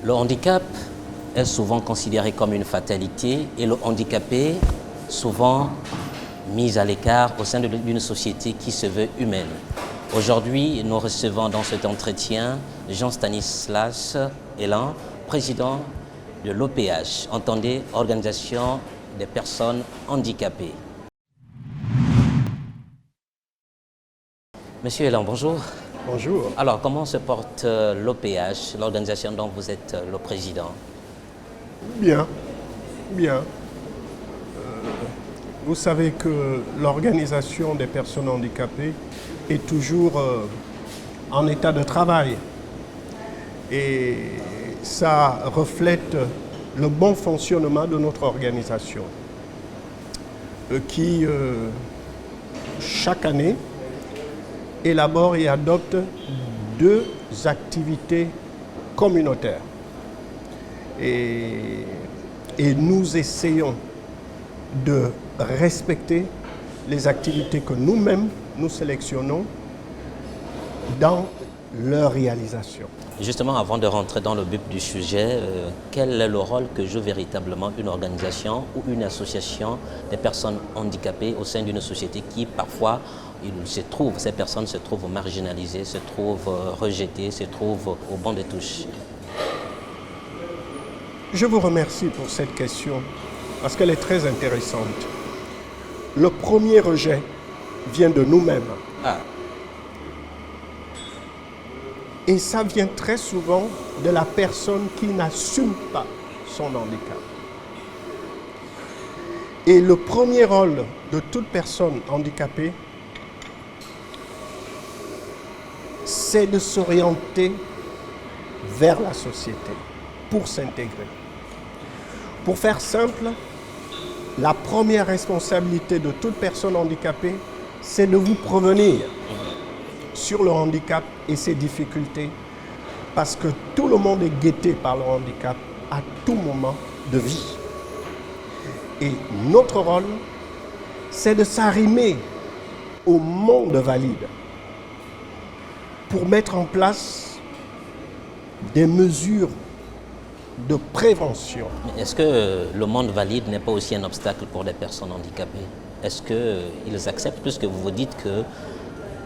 Le handicap est souvent considéré comme une fatalité et le handicapé souvent mis à l'écart au sein d'une société qui se veut humaine. Aujourd'hui, nous recevons dans cet entretien Jean-Stanislas Elan, président de l'OPH, entendez Organisation des personnes handicapées. Monsieur Elan, bonjour. Bonjour. Alors, comment se porte l'OPH, l'organisation dont vous êtes le président? Bien, bien. Vous savez que l'organisation des personnes handicapées est toujours en état de travail. Et ça reflète le bon fonctionnement de notre organisation qui, chaque année, élabore et adopte 2 activités communautaires. Et nous essayons de respecter les activités que nous-mêmes nous sélectionnons dans leur réalisation. Justement, avant de rentrer dans le but du sujet, quel est le rôle que joue véritablement une organisation ou une association des personnes handicapées au sein d'une société qui, parfois, ces personnes se trouvent marginalisées, se trouvent rejetées, se trouvent au banc de touche? Je vous remercie pour cette question parce qu'elle est très intéressante. Le premier rejet vient de nous-mêmes. Ah. Et ça vient très souvent de la personne qui n'assume pas son handicap. Et le premier rôle de toute personne handicapée, c'est de s'orienter vers la société pour s'intégrer. Pour faire simple, la première responsabilité de toute personne handicapée, c'est de vous prévenir sur le handicap et ses difficultés, parce que tout le monde est guetté par le handicap à tout moment de vie. Et notre rôle, c'est de s'arrimer au monde valide pour mettre en place des mesures de prévention. Est-ce que le monde valide n'est pas aussi un obstacle pour les personnes handicapées? Est-ce qu'ils acceptent, puisque vous vous dites que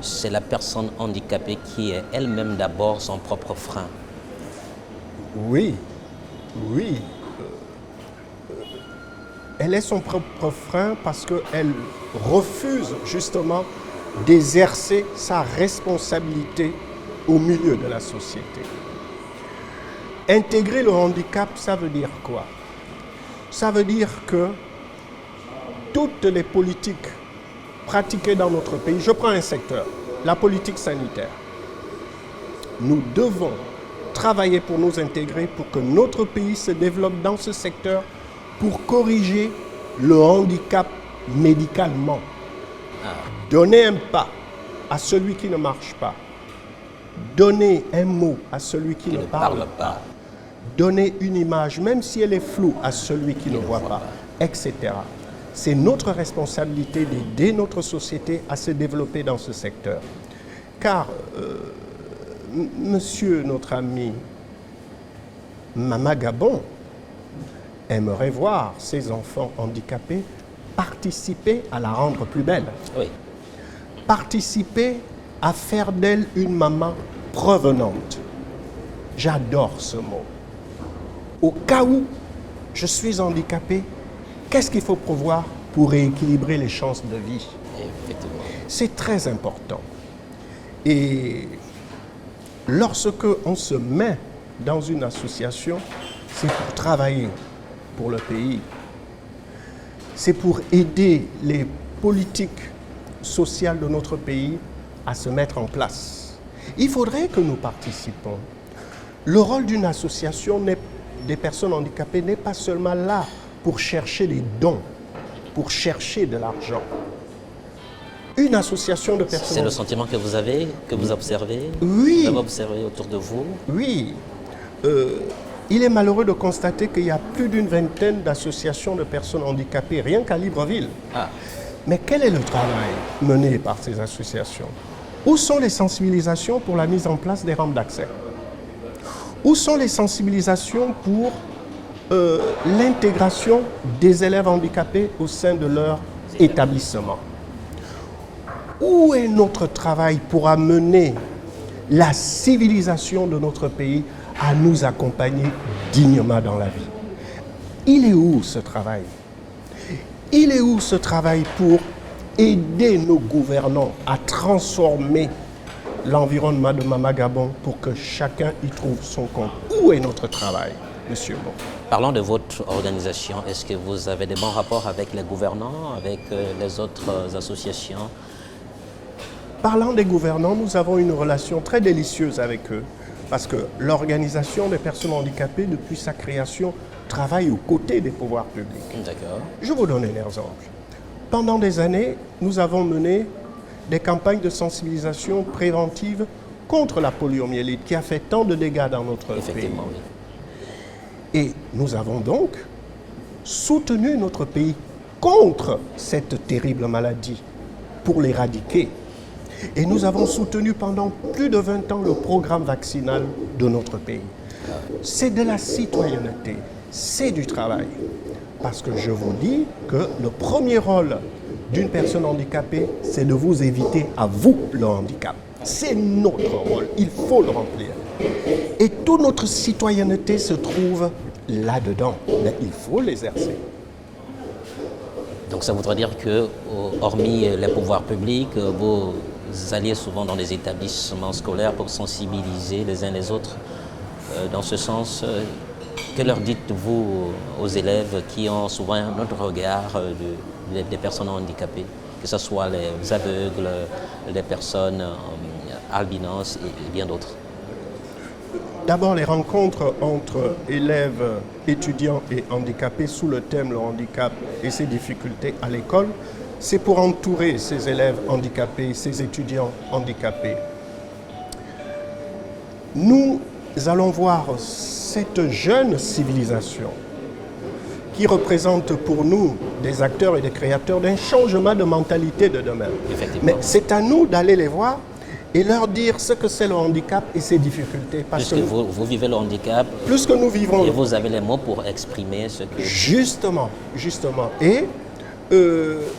c'est la personne handicapée qui est elle-même d'abord son propre frein? Oui, oui. Elle est son propre frein parce qu'elle refuse justement d'exercer sa responsabilité au milieu de la société. Intégrer le handicap, ça veut dire quoi? Ça veut dire que toutes les politiques pratiquées dans notre pays, je prends un secteur, la politique sanitaire. Nous devons travailler pour nous intégrer, pour que notre pays se développe dans ce secteur, pour corriger le handicap médicalement. Donner un pas à celui qui ne marche pas. Donner un mot à celui qui ne parle pas. Donner une image, même si elle est floue, à celui qui ne voit pas, etc. C'est notre responsabilité d'aider notre société à se développer dans ce secteur. Car, monsieur, notre ami Mama Gabon, aimerait voir ses enfants handicapés participer à la rendre plus belle. Oui. Participer à faire d'elle une maman provenante. J'adore ce mot. Au cas où je suis handicapé, qu'est-ce qu'il faut prévoir pour rééquilibrer les chances de vie? C'est très important. Et lorsque on se met dans une association, c'est pour travailler pour le pays. C'est pour aider les politiques sociales de notre pays à se mettre en place. Il faudrait que nous participons. Le rôle d'une association des personnes handicapées n'est pas seulement là pour chercher des dons, pour chercher de l'argent. Une association de personnes... C'est le sentiment que vous avez, que vous observez? Oui. Vous avez observé autour de vous? Oui. Il est malheureux de constater qu'il y a plus d'une vingtaine d'associations de personnes handicapées, rien qu'à Libreville. Ah. Mais quel est le travail mené par ces associations? Où sont les sensibilisations pour la mise en place des rampes d'accès? Où sont les sensibilisations pour l'intégration des élèves handicapés au sein de leur établissement? Où est notre travail pour amener la civilisation de notre pays à nous accompagner dignement dans la vie? Il est où ce travail? Il est où ce travail pour aider nos gouvernants à transformer l'environnement de Mama Gabon pour que chacun y trouve son compte? Où est notre travail, Monsieur Bon? Parlons de votre organisation. Est-ce que vous avez des bons rapports avec les gouvernants, avec les autres associations? Parlant des gouvernants, nous avons une relation très délicieuse avec eux parce que l'organisation des personnes handicapées, depuis sa création, travaille aux côtés des pouvoirs publics. D'accord. Je vous donne un exemple. Pendant des années, nous avons mené des campagnes de sensibilisation préventive contre la poliomyélite qui a fait tant de dégâts dans notre pays. Effectivement, oui. Et nous avons donc soutenu notre pays contre cette terrible maladie pour l'éradiquer. Et nous avons soutenu pendant plus de 20 ans le programme vaccinal de notre pays. C'est de la citoyenneté, c'est du travail. Parce que je vous dis que le premier rôle d'une personne handicapée, c'est de vous éviter à vous le handicap. C'est notre rôle, il faut le remplir. Et toute notre citoyenneté se trouve là-dedans, mais il faut l'exercer. Donc ça voudrait dire que, hormis les pouvoirs publics, vous alliez souvent dans les établissements scolaires pour sensibiliser les uns les autres. Dans ce sens, que leur dites-vous aux élèves qui ont souvent un autre regard des personnes handicapées, que ce soit les aveugles, les personnes albinos et bien d'autres? D'abord, les rencontres entre élèves, étudiants et handicapés sous le thème « Le handicap et ses difficultés à l'école », c'est pour entourer ces élèves handicapés, ces étudiants handicapés. Nous allons voir cette jeune civilisation qui représente pour nous des acteurs et des créateurs d'un changement de mentalité de demain. Mais c'est à nous d'aller les voir et leur dire ce que c'est le handicap et ses difficultés. Parce que vous vivez le handicap, plus que nous vivons. Et vous avez les mots pour exprimer ce que... Justement. Et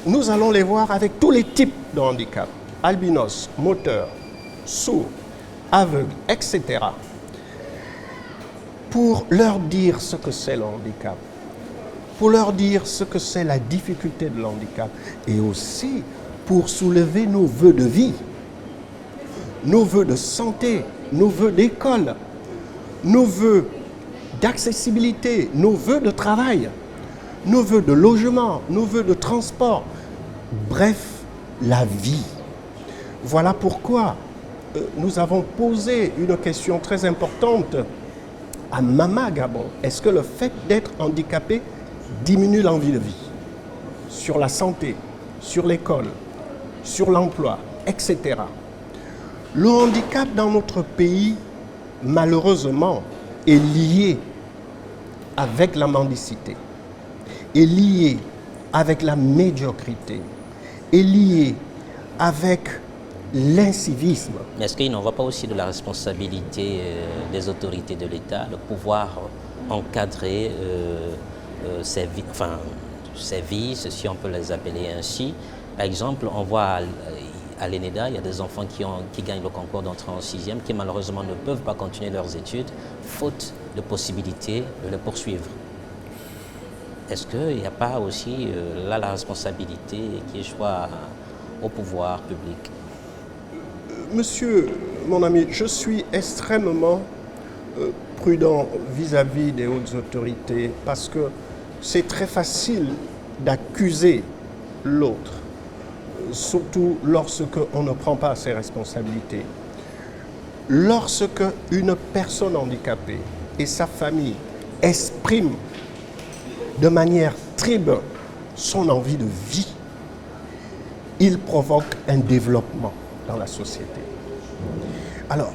nous allons les voir avec tous les types de handicap. Albinos, moteurs, sourds, aveugles, etc. Pour leur dire ce que c'est le handicap. Pour leur dire ce que c'est la difficulté de l'handicap. Et aussi pour soulever nos vœux de vie. Nos vœux de santé, nos vœux d'école, nos vœux d'accessibilité, nos vœux de travail, nos vœux de logement, nos vœux de transport. Bref, la vie. Voilà pourquoi nous avons posé une question très importante à Mama Gabon. Est-ce que le fait d'être handicapé diminue l'envie de vie? Sur la santé, sur l'école, sur l'emploi, etc. Le handicap dans notre pays, malheureusement, est lié avec la mendicité, est lié avec la médiocrité, est lié avec l'incivisme. Mais est-ce qu'il n'en va pas aussi de la responsabilité des autorités de l'État de pouvoir encadrer ces vices, si on peut les appeler ainsi? Par exemple, on voit à l'ENEDA, il y a des enfants qui gagnent le concours d'entrée en 6e qui malheureusement ne peuvent pas continuer leurs études faute de possibilité de les poursuivre. Est-ce qu'il n'y a pas aussi là la responsabilité qui échoit au pouvoir public? Monsieur, mon ami, je suis extrêmement prudent vis-à-vis des hautes autorités parce que c'est très facile d'accuser l'autre, surtout lorsque on ne prend pas ses responsabilités. Lorsque une personne handicapée et sa famille expriment de manière triple son envie de vie, il provoque un développement dans la société. Alors,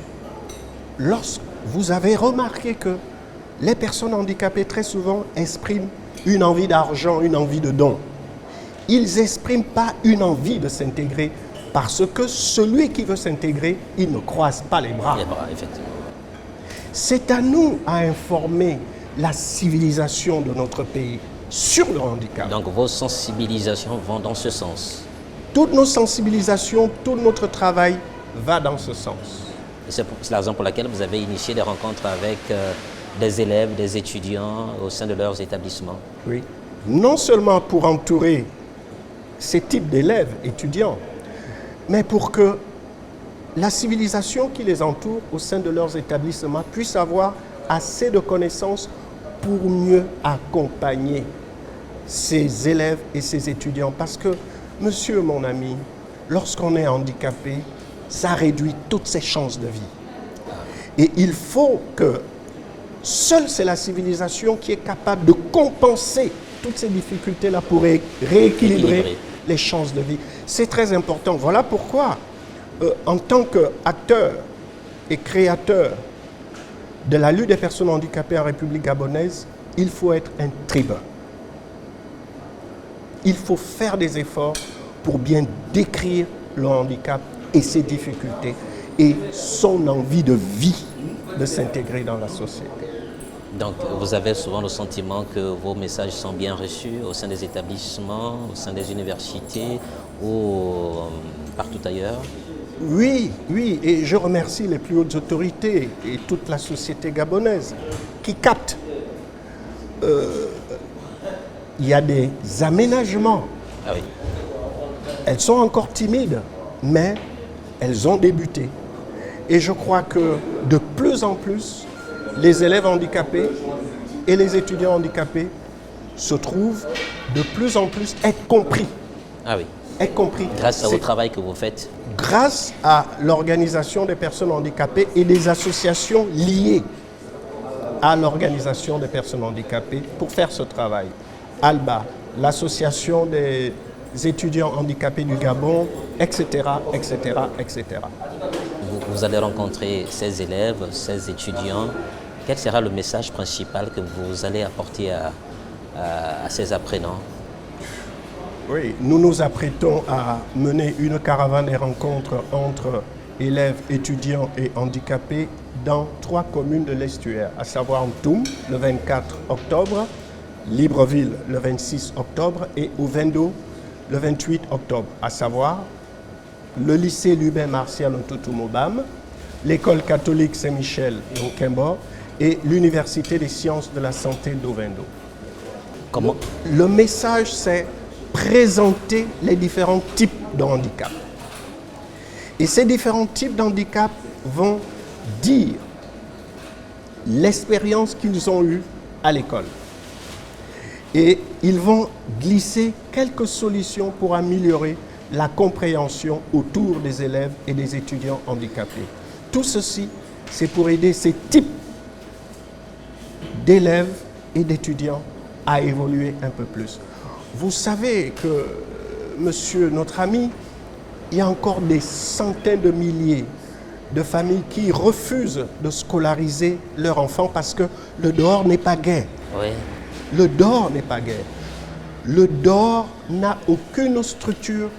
lorsque vous avez remarqué que les personnes handicapées très souvent expriment une envie d'argent, une envie de don, ils n'expriment pas une envie de s'intégrer parce que celui qui veut s'intégrer, il ne croise pas les bras. Les bras, effectivement. C'est à nous à informer la civilisation de notre pays sur le handicap. Donc vos sensibilisations vont dans ce sens. Toutes nos sensibilisations, tout notre travail va dans ce sens. C'est la raison pour laquelle vous avez initié des rencontres avec des élèves, des étudiants au sein de leurs établissements. Oui. Non seulement pour entourer ces types d'élèves, étudiants, mais pour que la civilisation qui les entoure au sein de leurs établissements puisse avoir assez de connaissances pour mieux accompagner ces élèves et ces étudiants. Parce que, monsieur mon ami, lorsqu'on est handicapé, ça réduit toutes ses chances de vie. Et il faut que seule c'est la civilisation qui est capable de compenser toutes ces difficultés-là pour rééquilibrer les chances de vie. C'est très important. Voilà pourquoi, en tant qu'acteur et créateur de la lutte des personnes handicapées en République gabonaise, il faut être un tribun. Il faut faire des efforts pour bien décrire le handicap et ses difficultés et son envie de vie de s'intégrer dans la société. Donc vous avez souvent le sentiment que vos messages sont bien reçus au sein des établissements, au sein des universités ou partout ailleurs? Oui, oui, et je remercie les plus hautes autorités et toute la société gabonaise qui captent. Il y a des aménagements. Ah oui. Elles sont encore timides, mais elles ont débuté. Et je crois que de plus en plus, les élèves handicapés et les étudiants handicapés se trouvent de plus en plus être compris. Ah oui. Être compris. Grâce au travail que vous faites. Grâce à l'organisation des personnes handicapées et des associations liées à l'organisation des personnes handicapées pour faire ce travail. ALBA, l'association des étudiants handicapés du Gabon, etc., etc., etc. Vous allez rencontrer ces élèves, ces étudiants. Quel sera le message principal que vous allez apporter à ces apprenants? Oui, nous nous apprêtons à mener une caravane des rencontres entre élèves, étudiants et handicapés dans 3 communes de l'estuaire, à savoir Ntoum le 24 octobre, Libreville le 26 octobre et Ovendo le 28 octobre, à savoir le lycée Lubin Martial Ntoutoumoubam, l'école catholique Saint-Michel Nkembo et l'université des sciences de la santé d'Ovendo. Comment? Le message, c'est présenter les différents types de handicap. Et ces différents types d'handicap vont dire l'expérience qu'ils ont eue à l'école. Et ils vont glisser quelques solutions pour améliorer la compréhension autour des élèves et des étudiants handicapés. Tout ceci, c'est pour aider ces types d'élèves et d'étudiants à évoluer un peu plus. Vous savez que, monsieur notre ami, il y a encore des centaines de milliers de familles qui refusent de scolariser leurs enfants parce que le dehors n'est pas gai. Oui. Le dehors n'est pas gai. Le dehors n'a aucune structure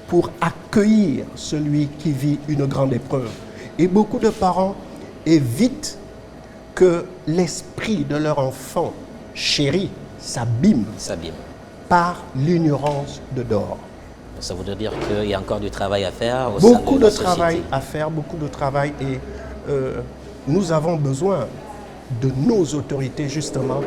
pour accueillir celui qui vit une grande épreuve. Et beaucoup de parents évitent que l'esprit de leur enfant chéri s'abîme par l'ignorance de dehors. Ça voudrait dire qu'il y a encore du travail à faire au sein de la société. Beaucoup de travail à faire, beaucoup de travail et nous avons besoin de nos autorités justement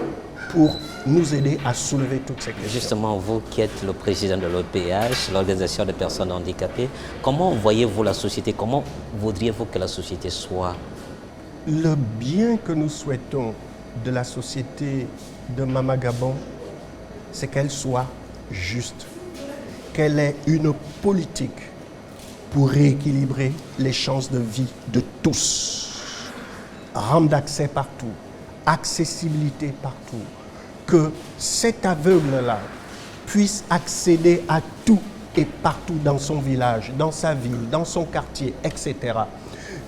pour nous aider à soulever toutes ces questions. Justement, vous qui êtes le président de l'OPH, l'Organisation des personnes handicapées, comment voyez-vous la société? Comment voudriez-vous que la société soit? Le bien que nous souhaitons de la société de Mama Gabon, c'est qu'elle soit juste, qu'elle ait une politique pour rééquilibrer les chances de vie de tous, rampe d'accès partout, accessibilité partout, que cet aveugle-là puisse accéder à tout et partout dans son village, dans sa ville, dans son quartier, etc.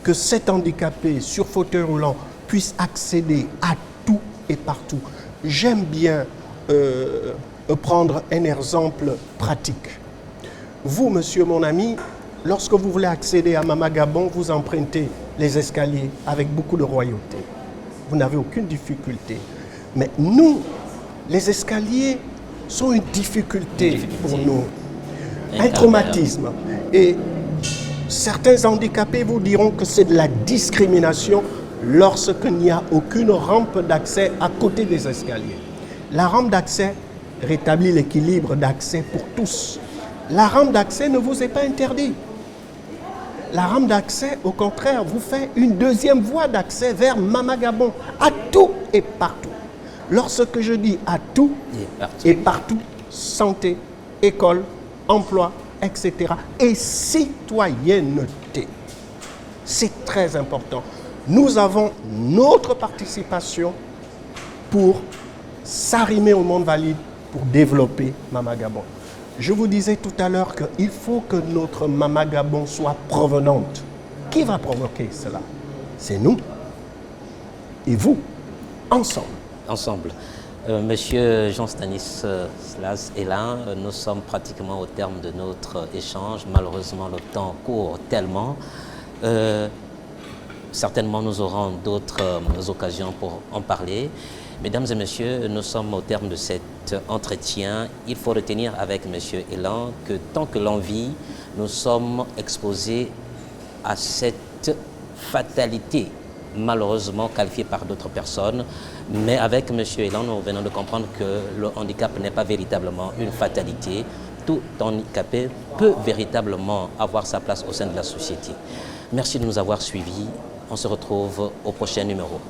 Que cet handicapé sur fauteuil roulant puisse accéder à tout et partout. J'aime bien prendre un exemple pratique. Vous, monsieur mon ami, lorsque vous voulez accéder à Mama Gabon, vous empruntez les escaliers avec beaucoup de royauté. vous n'avez aucune difficulté. Mais nous, les escaliers sont une difficulté pour nous. Un traumatisme. Et certains handicapés vous diront que c'est de la discrimination lorsqu'il n'y a aucune rampe d'accès à côté des escaliers. La rampe d'accès rétablit l'équilibre d'accès pour tous. La rampe d'accès ne vous est pas interdite. La rampe d'accès, au contraire, vous fait une deuxième voie d'accès vers Mama Gabon, à tout et partout. Lorsque je dis à tout et partout, santé, école, emploi, etc. et citoyenneté, c'est très important. Nous avons notre participation pour s'arrimer au monde valide, pour développer Mama Gabon. Je vous disais tout à l'heure qu'il faut que notre Mama Gabon soit provenante. Qui va provoquer cela? C'est nous et vous, ensemble. Ensemble. Monsieur Jean-Stanislas Elin, nous sommes pratiquement au terme de notre échange. Malheureusement, le temps court tellement. Certainement, nous aurons d'autres occasions pour en parler. Mesdames et messieurs, nous sommes au terme de cet entretien. Il faut retenir avec monsieur Elin que tant que l'on vit, nous sommes exposés à cette fatalité, malheureusement qualifiée par d'autres personnes. Mais avec monsieur Elin, nous venons de comprendre que le handicap n'est pas véritablement une fatalité. Tout handicapé peut véritablement avoir sa place au sein de la société. Merci de nous avoir suivis. On se retrouve au prochain numéro.